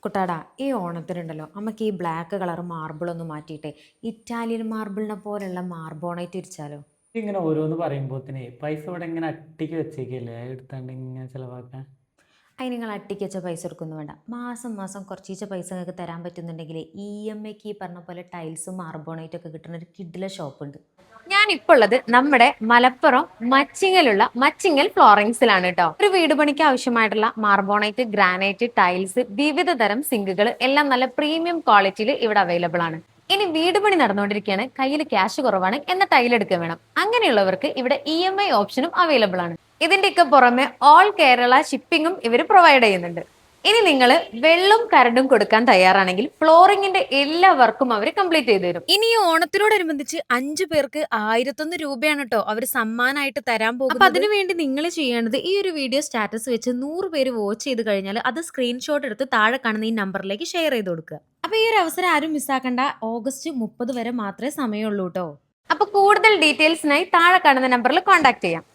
കുട്ടാടാ ഈ ഓണത്തിനുണ്ടല്ലോ നമുക്ക് ഈ ബ്ലാക്ക് കളർ മാർബിൾ ഒന്ന് മാറ്റിയിട്ടെ ഇറ്റാലിയൻ മാർബിളിനെ പോലുള്ള മാർബോണൈറ്റ് ഇരിച്ചാലോ. ഇങ്ങനെ ഓരോന്ന് പറയുമ്പോത്തിനെ പൈസ ഇവിടെ ഇങ്ങനെ അട്ടിക്ക് വെച്ചേക്കല്ലേ എടുത്താണ്ട് ഇങ്ങനെ ചെലവാക്കാൻ. അതിന് നിങ്ങൾ അട്ടിക്ക് വെച്ച പൈസ എടുക്കൊന്നും വേണ്ട, മാസം മാസം കുറച്ചീച്ച പൈസ നിങ്ങൾക്ക് തരാൻ പറ്റുന്നുണ്ടെങ്കിൽ EMI ഈ പറഞ്ഞ പോലെ ടൈൽസും മാർബോണൈറ്റ് ഒക്കെ കിട്ടുന്ന ഒരു കിഡിലെ ഷോപ്പ് ഉണ്ട്. ഞാനിപ്പോൾ ഉള്ളത് നമ്മുടെ മലപ്പുറം മച്ചിങ്ങലുള്ള മച്ചിങ്ങൽ ഫ്ലോറിങ്സിലാണ് കേട്ടോ. ഒരു വീട് പണിക്ക് ആവശ്യമായിട്ടുള്ള മാർബോണൈറ്റ്, ഗ്രാനൈറ്റ്, ടൈൽസ്, വിവിധ തരം സിങ്കുകൾ എല്ലാം നല്ല പ്രീമിയം ക്വാളിറ്റിയിൽ ഇവിടെ അവൈലബിൾ ആണ്. ഇനി വീട് പണി നടന്നുകൊണ്ടിരിക്കുകയാണ്, കയ്യിൽ ക്യാഷ് കുറവാണ്, എന്ന ടൈൽ എടുക്കാൻ വേണം, അങ്ങനെയുള്ളവർക്ക് ഇവിടെ EMI ഓപ്ഷനും അവൈലബിൾ ആണ്. ഇതിന്റെയൊക്കെ പുറമെ ഓൾ കേരള ഷിപ്പിംഗും ഇവർ പ്രൊവൈഡ് ചെയ്യുന്നുണ്ട്. ഇനി നിങ്ങൾ വെള്ളം കരണ്ടും കൊടുക്കാൻ തയ്യാറാണെങ്കിൽ ഫ്ലോറിങ്ങിന്റെ എല്ലാ വർക്കും അവർ കംപ്ലീറ്റ് ചെയ്തു തരും. ഇനി ഈ ഓണത്തിനോടനുബന്ധിച്ച് 5 പേർക്ക് 1001 രൂപയാണ് കേട്ടോ അവർ സമ്മാനമായിട്ട് തരാൻ പോകുന്നത്. അപ്പൊ അതിനുവേണ്ടി നിങ്ങൾ ചെയ്യേണ്ടത് ഈ ഒരു വീഡിയോ സ്റ്റാറ്റസ് വെച്ച് 100 പേര് വാച്ച് ചെയ്ത് കഴിഞ്ഞാൽ അത് സ്ക്രീൻഷോട്ട് എടുത്ത് താഴെ കാണുന്ന ഈ നമ്പറിലേക്ക് ഷെയർ ചെയ്ത് കൊടുക്കുക. അപ്പൊ ഈ ഒരു അവസരം ആരും മിസ്സാക്കണ്ട. ഓഗസ്റ്റ് 30 വരെ മാത്രമേ സമയമുള്ളൂ കേട്ടോ. അപ്പൊ കൂടുതൽ ഡീറ്റെയിൽസിനായി താഴെ കാണുന്ന നമ്പറിൽ കോൺടാക്ട് ചെയ്യാം.